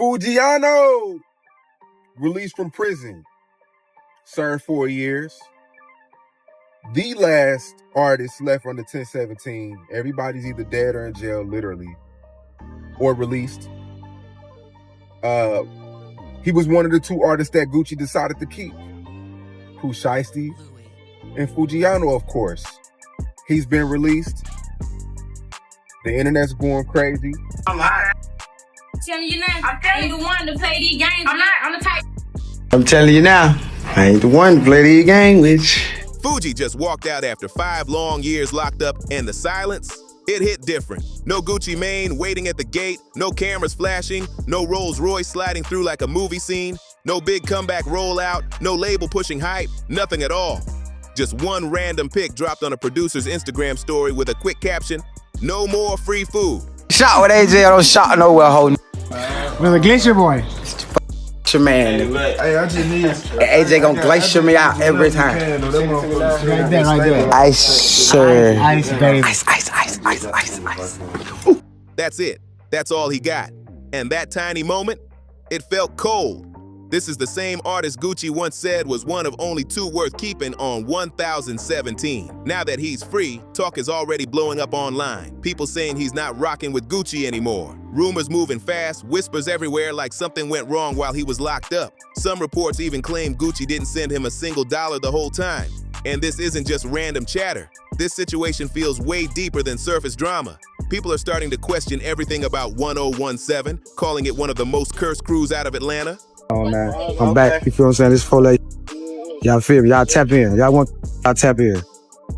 Foogiano, released from prison, served 4 years. The last artist left under 1017. Everybody's either dead or in jail, literally, or released. He was one of the 2 artists that Gucci decided to keep. Pooh Shiesty and Foogiano, of course. He's been released. The internet's going crazy. I'm telling you now, I ain't the one to play these games. I'm the type. I'm telling you now, I ain't the one to play these games with. Fuji just walked out after 5 long years locked up, and the silence, it hit different. No Gucci Mane waiting at the gate, no cameras flashing, no Rolls Royce sliding through like a movie scene, no big comeback rollout, no label pushing hype, nothing at all. Just one random pic dropped on a producer's Instagram story with a quick caption, "No more free food." Shot with AJ, I don't shot nowhere, holding. With a glacier boy. Your man. Hey, I just need AJ gonna glacier me out every time. Right there. Ice, sir. Ice, baby. Ice. That's it. That's all he got. And that tiny moment, it felt cold. This is the same artist Gucci once said was one of only 2 worth keeping on 1017. Now that he's free, talk is already blowing up online. People saying he's not rocking with Gucci anymore. Rumors moving fast, whispers everywhere like something went wrong while he was locked up. Some reports even claim Gucci didn't send him a single dollar the whole time. And this isn't just random chatter. This situation feels way deeper than surface drama. People are starting to question everything about 1017, calling it one of the most cursed crews out of Atlanta. Oh man, I'm back. You feel what I'm saying? This whole like, y'all feel me? Y'all tap in. Y'all tap in.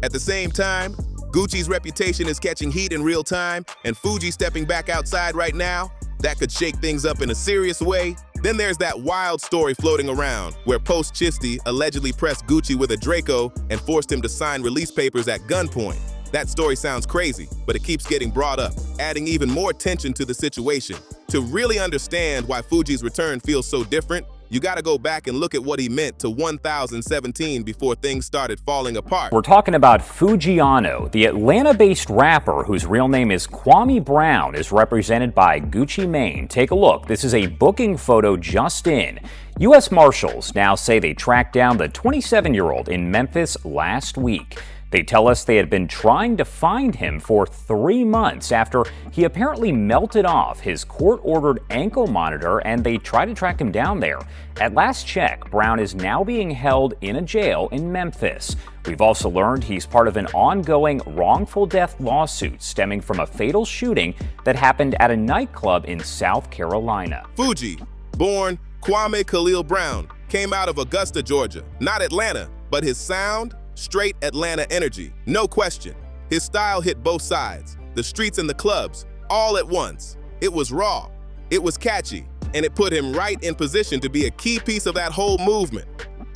At the same time, Gucci's reputation is catching heat in real time, and Fuji stepping back outside right now, that could shake things up in a serious way. Then there's that wild story floating around where Post Chisti allegedly pressed Gucci with a Draco and forced him to sign release papers at gunpoint. That story sounds crazy, but it keeps getting brought up, adding even more tension to the situation. To really understand why Fuji's return feels so different, you gotta go back and look at what he meant to 1017 before things started falling apart. We're talking about Foogiano, the Atlanta-based rapper whose real name is Kwame Brown, is represented by Gucci Mane. Take a look. This is a booking photo just in. U.S. Marshals now say they tracked down the 27-year-old in Memphis last week. They tell us they had been trying to find him for 3 months after he apparently melted off his court-ordered ankle monitor, and they tried to track him down there. At last check, Brown is now being held in a jail in Memphis. We've also learned he's part of an ongoing wrongful death lawsuit stemming from a fatal shooting that happened at a nightclub in South Carolina. Fuji, born Kwame Khalil Brown, came out of Augusta, Georgia. Not Atlanta, but his sound, straight Atlanta energy, no question. His style hit both sides, the streets and the clubs, all at once. It was raw, it was catchy, and it put him right in position to be a key piece of that whole movement.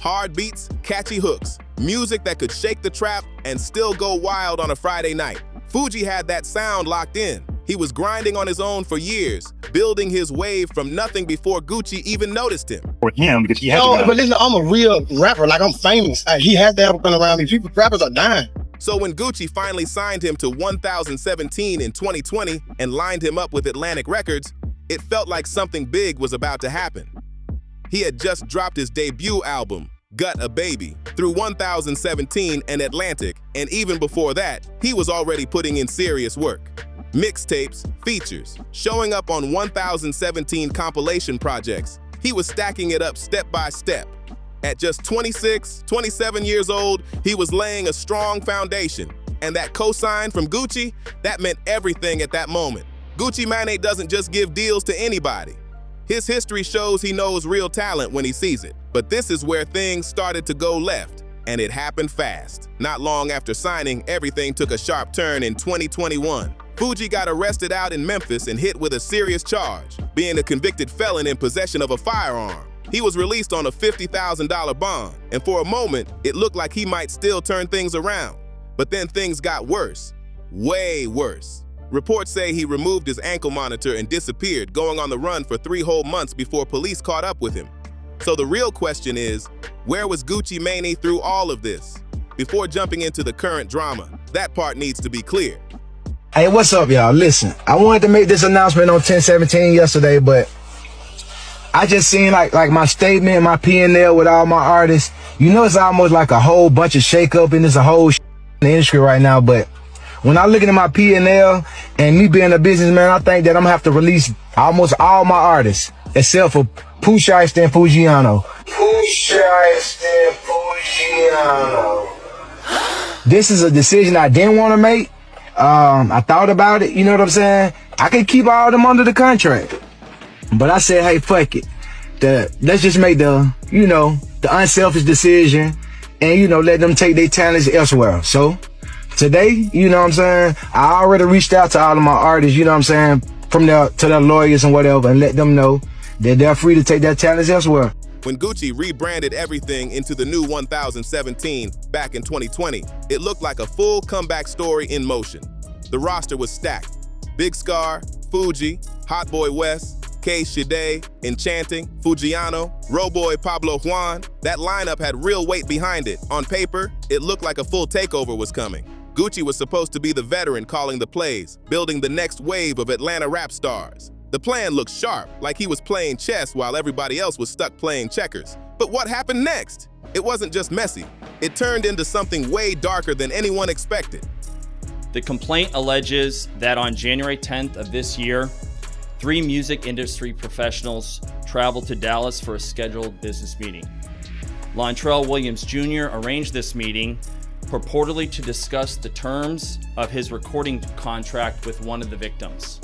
Hard beats, catchy hooks, music that could shake the trap and still go wild on a Friday night. Fuji had that sound locked in. He was grinding on his own for years, building his wave from nothing before Gucci even noticed him. For him, because he has but listen, I'm a real rapper, like I'm famous. He has to have a gun around me. People, rappers are dying. So when Gucci finally signed him to 1017 in 2020 and lined him up with Atlantic Records, it felt like something big was about to happen. He had just dropped his debut album, Gut a Baby, through 1017 and Atlantic, and even before that, he was already putting in serious work. Mixtapes, features, showing up on 1017 compilation projects. He was stacking it up step by step. At just 26, 27 years old, he was laying a strong foundation. And that cosign from Gucci, that meant everything at that moment. Gucci Mane doesn't just give deals to anybody. His history shows he knows real talent when he sees it. But this is where things started to go left, and it happened fast. Not long after signing, everything took a sharp turn in 2021. Fuji got arrested out in Memphis and hit with a serious charge, being a convicted felon in possession of a firearm. He was released on a $50,000 bond, and for a moment, it looked like he might still turn things around. But then things got worse, way worse. Reports say he removed his ankle monitor and disappeared, going on the run for 3 whole months before police caught up with him. So the real question is, where was Gucci Mane through all of this? Before jumping into the current drama, that part needs to be clear. Hey, what's up, y'all? Listen, I wanted to make this announcement on 1017 yesterday, but I just seen like my statement, my P&L with all my artists. You know, it's almost like a whole bunch of shakeup and there's a whole in the industry right now. But when I look at my P&L and me being a businessman, I think that I'm gonna have to release almost all my artists except for Pooh Shiesty and Foogiano. Pooh Shiesty and Foogiano. This is a decision I didn't want to make. I thought about it, you know what I'm saying? I could keep all of them under the contract. But I said, hey, fuck it. Let's just make the unselfish decision and, let them take their talents elsewhere. So today, you know what I'm saying? I already reached out to all of my artists, you know what I'm saying? To their lawyers and whatever, and let them know that they're free to take their talents elsewhere. When Gucci rebranded everything into the new 1017 back in 2020, it looked like a full comeback story in motion. The roster was stacked. Big Scar, Fuji, Hot Boy West, K. Shide, Enchanting, Foogiano, Roboy Pablo Juan. That lineup had real weight behind it. On paper, it looked like a full takeover was coming. Gucci was supposed to be the veteran calling the plays, building the next wave of Atlanta rap stars. The plan looked sharp, like he was playing chess while everybody else was stuck playing checkers. But what happened next? It wasn't just messy. It turned into something way darker than anyone expected. The complaint alleges that on January 10th of this year, 3 music industry professionals traveled to Dallas for a scheduled business meeting. Lontrell Williams Jr. arranged this meeting purportedly to discuss the terms of his recording contract with one of the victims.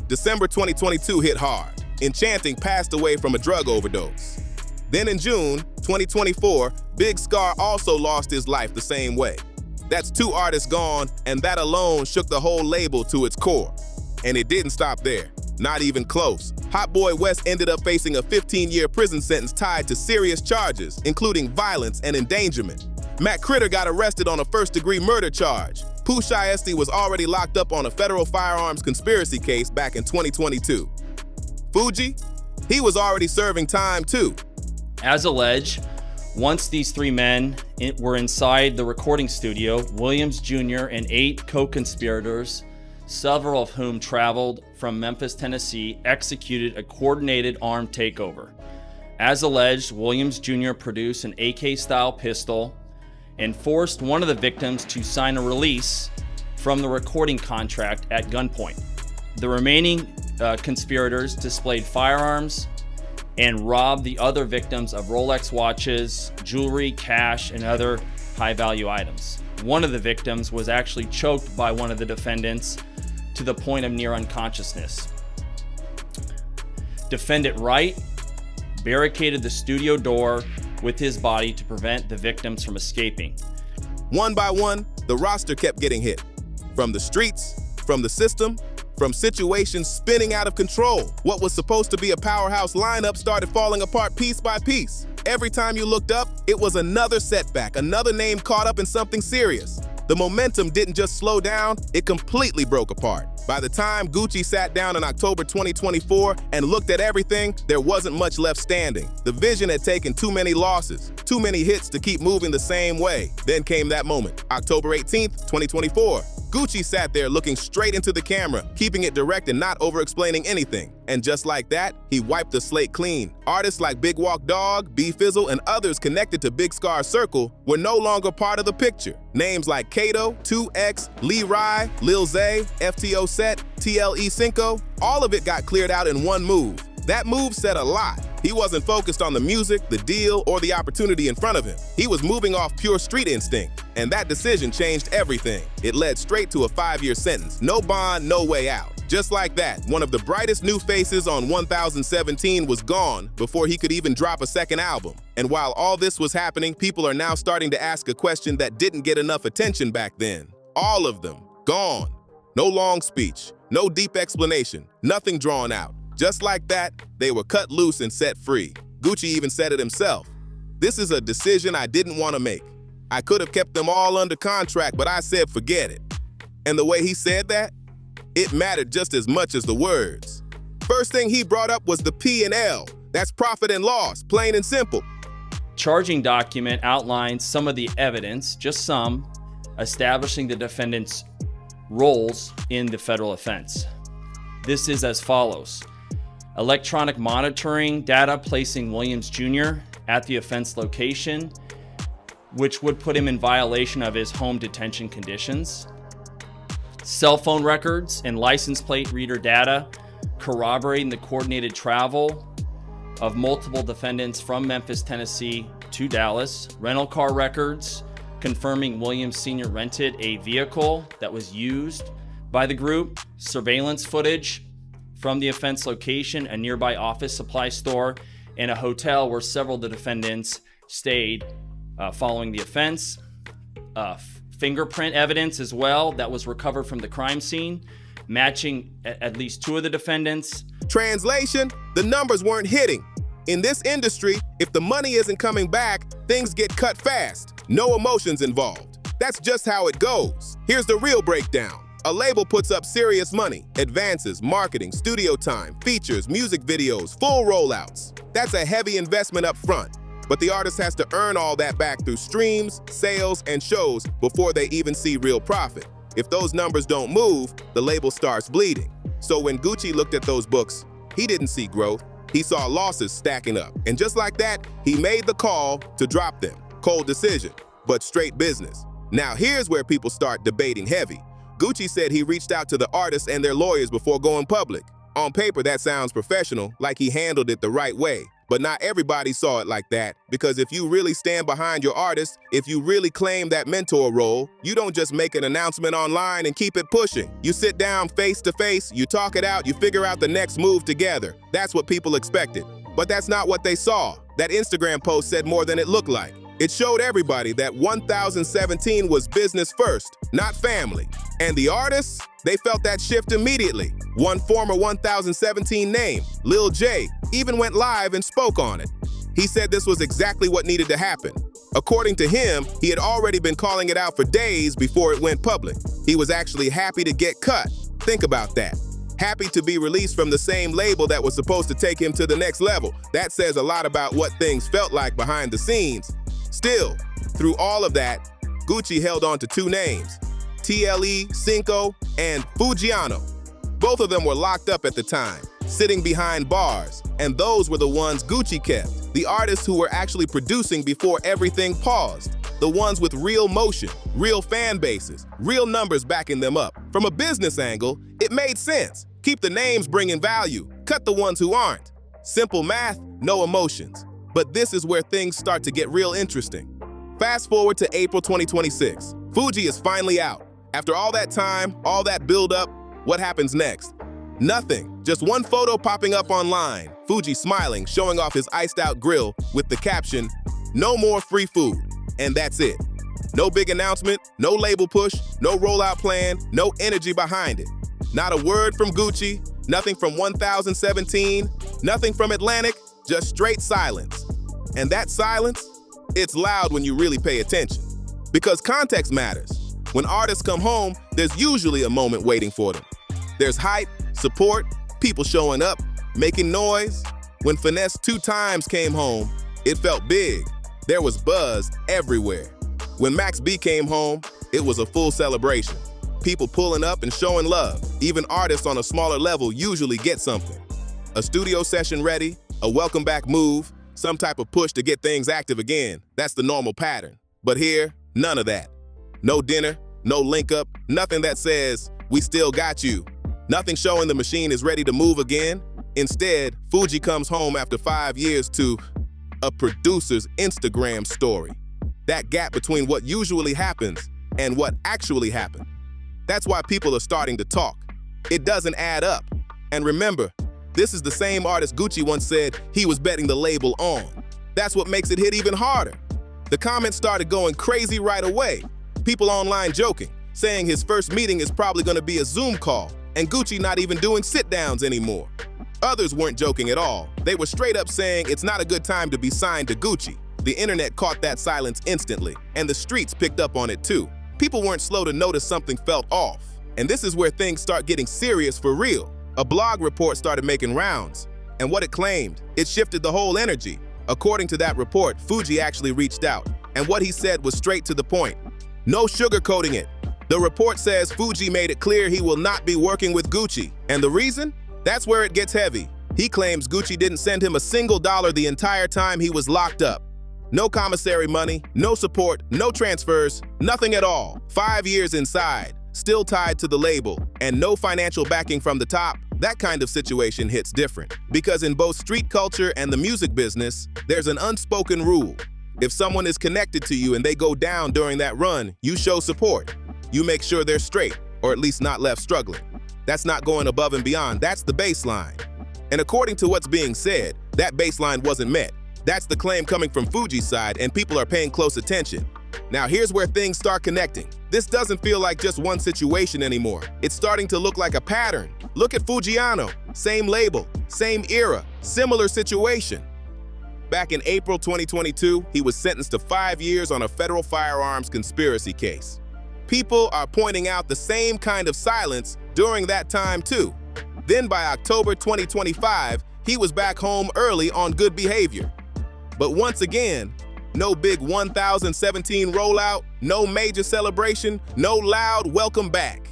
December 2022 hit hard. Enchanting passed away from a drug overdose. Then in June 2024, Big Scar also lost his life the same way. That's 2 artists gone, and that alone shook the whole label to its core. And it didn't stop there. Not even close. Hot Boy West ended up facing a 15-year prison sentence tied to serious charges, including violence and endangerment. Matt Critter got arrested on a first-degree murder charge. Pooh Shiesty was already locked up on a federal firearms conspiracy case back in 2022. Fuji? He was already serving time too. As alleged, once these 3 men were inside the recording studio, Williams Jr. and 8 co-conspirators, several of whom traveled from Memphis, Tennessee, executed a coordinated armed takeover. As alleged, Williams Jr. produced an AK-style pistol and forced one of the victims to sign a release from the recording contract at gunpoint. The remaining conspirators displayed firearms and robbed the other victims of Rolex watches, jewelry, cash, and other high-value items. One of the victims was actually choked by one of the defendants to the point of near unconsciousness. Defendant Wright barricaded the studio door with his body to prevent the victims from escaping. One by one, the roster kept getting hit. From the streets, from the system, from situations spinning out of control. What was supposed to be a powerhouse lineup started falling apart piece by piece. Every time you looked up, it was another setback, another name caught up in something serious. The momentum didn't just slow down, it completely broke apart. By the time Gucci sat down in October 2024 and looked at everything, there wasn't much left standing. The vision had taken too many losses, too many hits to keep moving the same way. Then came that moment, October 18th, 2024. Gucci sat there looking straight into the camera, keeping it direct and not over-explaining anything. And just like that, he wiped the slate clean. Artists like Big Walk Dog, B-Fizzle, and others connected to Big Scar's circle were no longer part of the picture. Names like Kato, 2X, Lee Rai, Lil Zay, FTO Set, TLE Cinco, all of it got cleared out in one move. That move said a lot. He wasn't focused on the music, the deal, or the opportunity in front of him. He was moving off pure street instinct, and that decision changed everything. It led straight to a 5-year sentence. No bond, no way out. Just like that, one of the brightest new faces on 1017 was gone before he could even drop a second album. And while all this was happening, people are now starting to ask a question that didn't get enough attention back then. All of them, gone. No long speech, no deep explanation, nothing drawn out. Just like that, they were cut loose and set free. Gucci even said it himself. This is a decision I didn't want to make. I could have kept them all under contract, but I said forget it. And the way he said that, it mattered just as much as the words. First thing he brought up was the P&L. That's profit and loss, plain and simple. Charging document outlines some of the evidence, just some, establishing the defendant's roles in the federal offense. This is as follows. electronic monitoring data placing Williams Jr. at the offense location, which would put him in violation of his home detention conditions. Cell phone records and license plate reader data corroborating the coordinated travel of multiple defendants from Memphis, Tennessee to Dallas. Rental car records confirming Williams Sr. rented a vehicle that was used by the group. Surveillance footage from the offense location, a nearby office supply store, and a hotel where several of the defendants stayed following the offense. Fingerprint evidence as well that was recovered from the crime scene, matching at least 2 of the defendants. Translation, the numbers weren't hitting. In this industry, if the money isn't coming back, things get cut fast. No emotions involved. That's just how it goes. Here's the real breakdown. A label puts up serious money, advances, marketing, studio time, features, music videos, full rollouts. That's a heavy investment up front. But the artist has to earn all that back through streams, sales, and shows before they even see real profit. If those numbers don't move, the label starts bleeding. So when Gucci looked at those books, he didn't see growth. He saw losses stacking up. And just like that, he made the call to drop them. Cold decision, but straight business. Now here's where people start debating heavy. Gucci said he reached out to the artists and their lawyers before going public. On paper, that sounds professional, like he handled it the right way. But not everybody saw it like that, because if you really stand behind your artist, if you really claim that mentor role, you don't just make an announcement online and keep it pushing. You sit down face to face, you talk it out, you figure out the next move together. That's what people expected. But that's not what they saw. That Instagram post said more than it looked like. It showed everybody that 1017 was business first, not family. And the artists, they felt that shift immediately. One former 1017 name, Lil J, even went live and spoke on it. He said this was exactly what needed to happen. According to him, he had already been calling it out for days before it went public. He was actually happy to get cut. Think about that. Happy to be released from the same label that was supposed to take him to the next level. That says a lot about what things felt like behind the scenes. Still, through all of that, Gucci held on to 2 names, TLE, Cinco, and Foogiano. Both of them were locked up at the time, sitting behind bars, and those were the ones Gucci kept, the artists who were actually producing before everything paused, the ones with real motion, real fan bases, real numbers backing them up. From a business angle, it made sense. Keep the names bringing value, cut the ones who aren't. Simple math, no emotions. But this is where things start to get real interesting. Fast forward to April 2026. Fuji is finally out. After all that time, all that build-up, what happens next? Nothing. Just one photo popping up online. Fuji smiling, showing off his iced-out grill with the caption, "No more free food." And that's it. No big announcement, no label push, no rollout plan, no energy behind it. Not a word from Gucci, nothing from 1017, nothing from Atlantic, just straight silence. And that silence, it's loud when you really pay attention. Because context matters. When artists come home, there's usually a moment waiting for them. There's hype, support, people showing up, making noise. When Finesse 2 Times came home, it felt big. There was buzz everywhere. When Max B came home, it was a full celebration. People pulling up and showing love. Even artists on a smaller level usually get something. A studio session ready, a welcome back move, some type of push to get things active again. That's the normal pattern. But here, none of that. No dinner, no link up, nothing that says, "We still got you." Nothing showing the machine is ready to move again. Instead, Fuji comes home after 5 years to a producer's Instagram story. That gap between what usually happens and what actually happened. That's why people are starting to talk. It doesn't add up. And remember, this is the same artist Gucci once said he was betting the label on. That's what makes it hit even harder. The comments started going crazy right away. People online joking, saying his first meeting is probably gonna be a Zoom call, and Gucci not even doing sit-downs anymore. Others weren't joking at all. They were straight up saying it's not a good time to be signed to Gucci. The internet caught that silence instantly, and the streets picked up on it too. People weren't slow to notice something felt off. And this is where things start getting serious for real. A blog report started making rounds, and what it claimed, it shifted the whole energy. According to that report, Fuji actually reached out, and what he said was straight to the point. No sugarcoating it. The report says Fuji made it clear he will not be working with Gucci. And the reason? That's where it gets heavy. He claims Gucci didn't send him a single dollar the entire time he was locked up. No commissary money, no support, no transfers, nothing at all. 5 years inside, still tied to the label, and no financial backing from the top. That kind of situation hits different. Because in both street culture and the music business, there's an unspoken rule. If someone is connected to you and they go down during that run, you show support. You make sure they're straight, or at least not left struggling. That's not going above and beyond, that's the baseline. And according to what's being said, that baseline wasn't met. That's the claim coming from Fuji's side, and people are paying close attention. Now here's where things start connecting. This doesn't feel like just one situation anymore. It's starting to look like a pattern. Look at Foogiano, same label, same era, similar situation. Back in April 2022, he was sentenced to 5 years on a federal firearms conspiracy case. People are pointing out the same kind of silence during that time too. Then by October 2025, he was back home early on good behavior. But once again, no big 1017 rollout, no major celebration, no loud welcome back.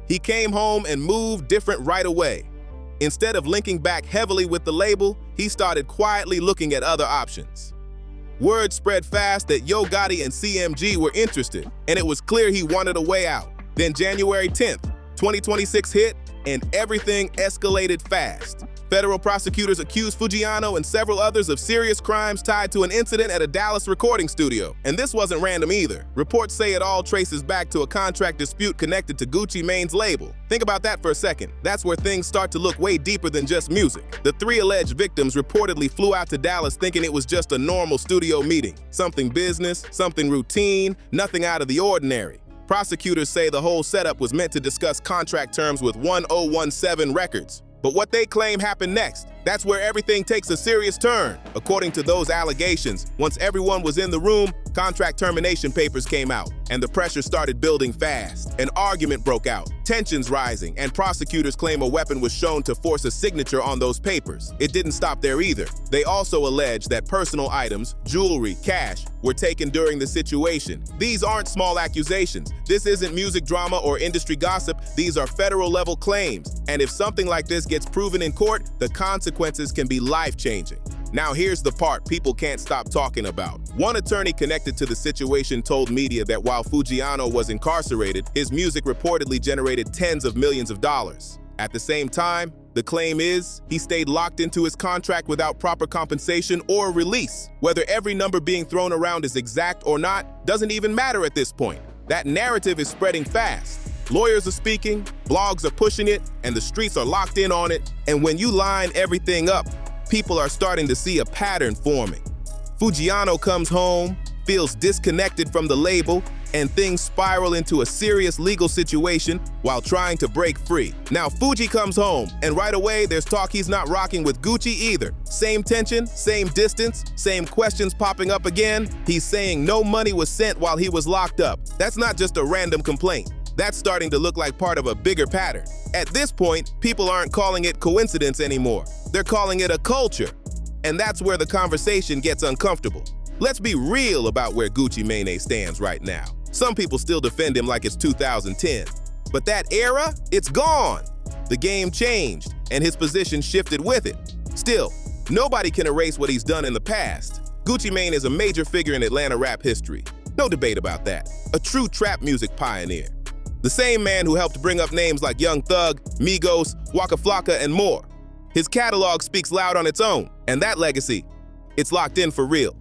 He came home and moved different right away. Instead of linking back heavily with the label, he started quietly looking at other options. Word spread fast that Yo Gotti and CMG were interested, and it was clear he wanted a way out. Then January 10th, 2026 hit, and everything escalated fast. Federal prosecutors accused Foogiano and several others of serious crimes tied to an incident at a Dallas recording studio. And this wasn't random either. Reports say it all traces back to a contract dispute connected to Gucci Mane's label. Think about that for a second. That's where things start to look way deeper than just music. The 3 alleged victims reportedly flew out to Dallas thinking it was just a normal studio meeting. Something business, something routine, nothing out of the ordinary. Prosecutors say the whole setup was meant to discuss contract terms with 1017 Records. But what they claim happened next, that's where everything takes a serious turn. According to those allegations, once everyone was in the room, contract termination papers came out, and the pressure started building fast. An argument broke out, tensions rising, and prosecutors claim a weapon was shown to force a signature on those papers. It didn't stop there either. They also allege that personal items, jewelry, cash, were taken during the situation. These aren't small accusations. This isn't music drama or industry gossip. These are federal-level claims. And if something like this gets proven in court, the consequences can be life-changing. Now here's the part people can't stop talking about. One attorney connected to the situation told media that while Foogiano was incarcerated, his music reportedly generated tens of millions of dollars. At the same time, the claim is he stayed locked into his contract without proper compensation or release. Whether every number being thrown around is exact or not doesn't even matter at this point. That narrative is spreading fast. Lawyers are speaking, blogs are pushing it, and the streets are locked in on it. And when you line everything up, people are starting to see a pattern forming. Foogiano comes home, feels disconnected from the label, and things spiral into a serious legal situation while trying to break free. Now Fuji comes home, and right away there's talk he's not rocking with Gucci either. Same tension, same distance, same questions popping up again. He's saying no money was sent while he was locked up. That's not just a random complaint. That's starting to look like part of a bigger pattern. At this point, people aren't calling it coincidence anymore. They're calling it a culture. And that's where the conversation gets uncomfortable. Let's be real about where Gucci Mane stands right now. Some people still defend him like it's 2010. But that era, it's gone. The game changed, and his position shifted with it. Still, nobody can erase what he's done in the past. Gucci Mane is a major figure in Atlanta rap history. No debate about that. A true trap music pioneer. The same man who helped bring up names like Young Thug, Migos, Waka Flocka, and more. His catalog speaks loud on its own, and that legacy, it's locked in for real.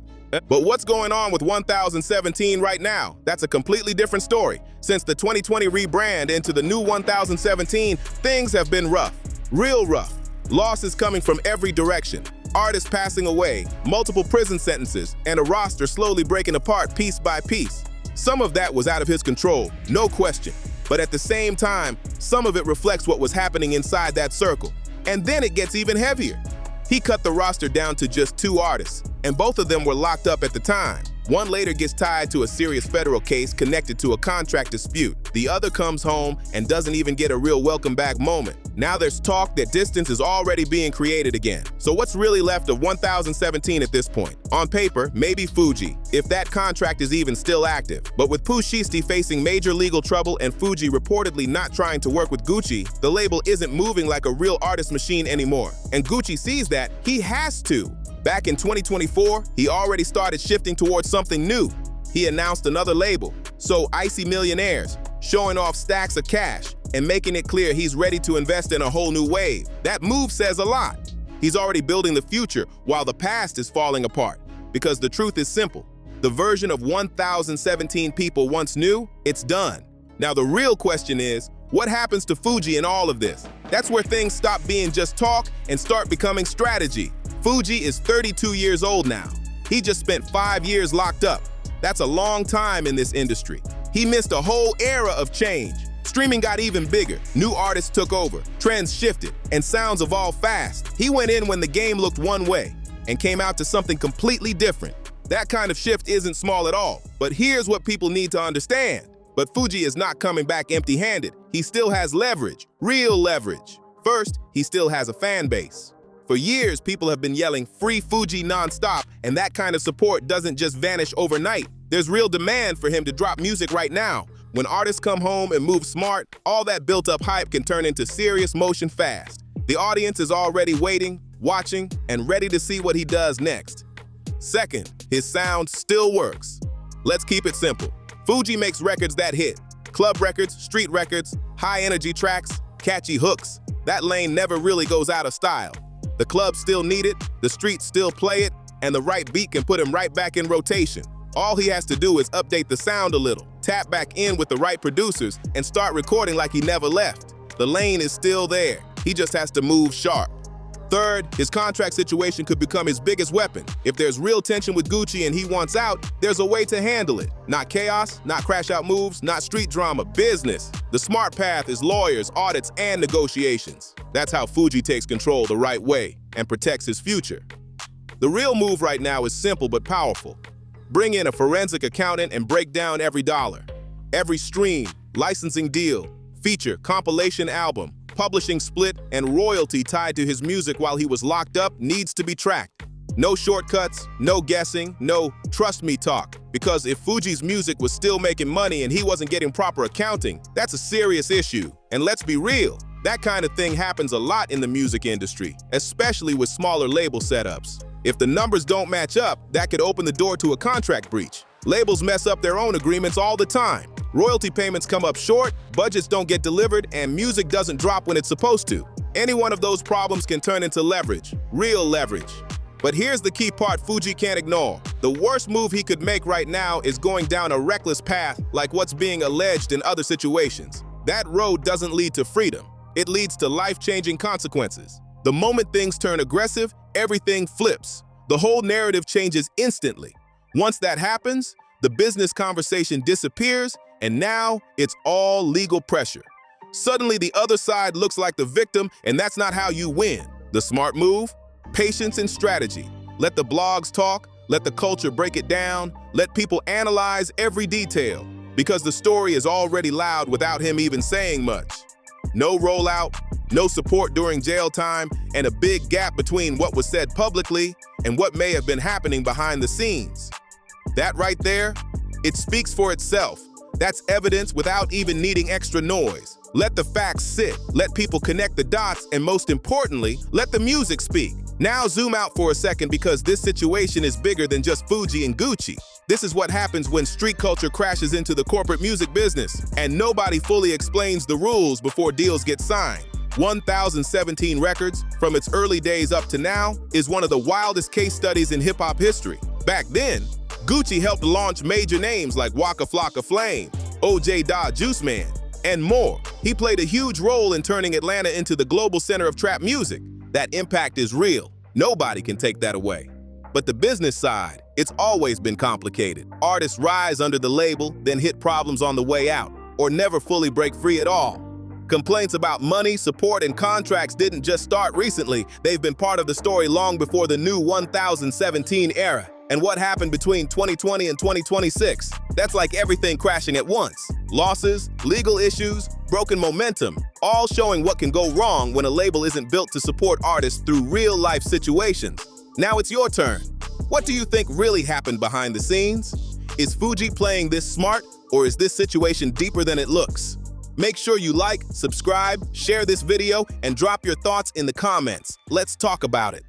But what's going on with 1017 right now? That's a completely different story. Since the 2020 rebrand into the new 1017, things have been rough, real rough. Losses coming from every direction. Artists passing away, multiple prison sentences, and a roster slowly breaking apart piece by piece. Some of that was out of his control, no question. But at the same time, some of it reflects what was happening inside that circle. And then it gets even heavier. He cut the roster down to just 2 artists, and both of them were locked up at the time. One later gets tied to a serious federal case connected to a contract dispute. The other comes home and doesn't even get a real welcome back moment. Now there's talk that distance is already being created again. So what's really left of 1017 at this point? On paper, maybe Fuji, if that contract is even still active. But with Pushisti facing major legal trouble and Fuji reportedly not trying to work with Gucci, the label isn't moving like a real artist machine anymore. And Gucci sees that he has to. Back in 2024, he already started shifting towards something new. He announced another label, So Icy Millionaires, showing off stacks of cash and making it clear he's ready to invest in a whole new wave. That move says a lot. He's already building the future while the past is falling apart. Because the truth is simple. The version of 1017 people once knew, it's done. Now the real question is, what happens to Fuji in all of this? That's where things stop being just talk and start becoming strategy. Fuji is 32 years old now. He just spent 5 years locked up. That's a long time in this industry. He missed a whole era of change. Streaming got even bigger, new artists took over, trends shifted, and sounds evolved fast. He went in when the game looked one way and came out to something completely different. That kind of shift isn't small at all, but here's what people need to understand. But Fuji is not coming back empty-handed. He still has leverage, real leverage. First, he still has a fan base. For years, people have been yelling "Free Fuji" nonstop, and that kind of support doesn't just vanish overnight. There's real demand for him to drop music right now. When artists come home and move smart, all that built-up hype can turn into serious motion fast. The audience is already waiting, watching, and ready to see what he does next. Second, his sound still works. Let's keep it simple. Fuji makes records that hit. Club records, street records, high-energy tracks, catchy hooks. That lane never really goes out of style. The clubs still need it, the streets still play it, and the right beat can put him right back in rotation. All he has to do is update the sound a little, tap back in with the right producers, and start recording like he never left. The lane is still there. He just has to move sharp. Third, his contract situation could become his biggest weapon. If there's real tension with Gucci and he wants out, there's a way to handle it. Not chaos, not crash-out moves, not street drama, business. The smart path is lawyers, audits, and negotiations. That's how Fuji takes control the right way and protects his future. The real move right now is simple but powerful. Bring in a forensic accountant and break down every dollar. Every stream, licensing deal, feature, compilation album, publishing split, and royalty tied to his music while he was locked up needs to be tracked. No shortcuts, no guessing, no trust me talk. Because if Fuji's music was still making money and he wasn't getting proper accounting, that's a serious issue. And let's be real, that kind of thing happens a lot in the music industry, especially with smaller label setups. If the numbers don't match up, that could open the door to a contract breach. Labels mess up their own agreements all the time. Royalty payments come up short, budgets don't get delivered, and music doesn't drop when it's supposed to. Any one of those problems can turn into leverage, real leverage. But here's the key part Fuji can't ignore. The worst move he could make right now is going down a reckless path like what's being alleged in other situations. That road doesn't lead to freedom. It leads to life-changing consequences. The moment things turn aggressive, everything flips. The whole narrative changes instantly. Once that happens, the business conversation disappears, and now it's all legal pressure. Suddenly the other side looks like the victim, and that's not how you win. The smart move? Patience and strategy. Let the blogs talk, let the culture break it down, let people analyze every detail, because the story is already loud without him even saying much. No rollout, no support during jail time, and a big gap between what was said publicly and what may have been happening behind the scenes. That right there, it speaks for itself. That's evidence without even needing extra noise. Let the facts sit, let people connect the dots, and most importantly, let the music speak. Now zoom out for a second because this situation is bigger than just Fuji and Gucci. This is what happens when street culture crashes into the corporate music business, and nobody fully explains the rules before deals get signed. 1017 Records, from its early days up to now, is one of the wildest case studies in hip-hop history. Back then, Gucci helped launch major names like Waka Flocka Flame, OJ Da Juice Man, and more. He played a huge role in turning Atlanta into the global center of trap music. That impact is real. Nobody can take that away. But the business side, it's always been complicated. Artists rise under the label, then hit problems on the way out, or never fully break free at all. Complaints about money, support, and contracts didn't just start recently. They've been part of the story long before the new 1017 era. And what happened between 2020 and 2026? That's like everything crashing at once. Losses, legal issues, broken momentum, all showing what can go wrong when a label isn't built to support artists through real-life situations. Now it's your turn. What do you think really happened behind the scenes? Is Fuji playing this smart, or is this situation deeper than it looks? Make sure you like, subscribe, share this video, and drop your thoughts in the comments. Let's talk about it.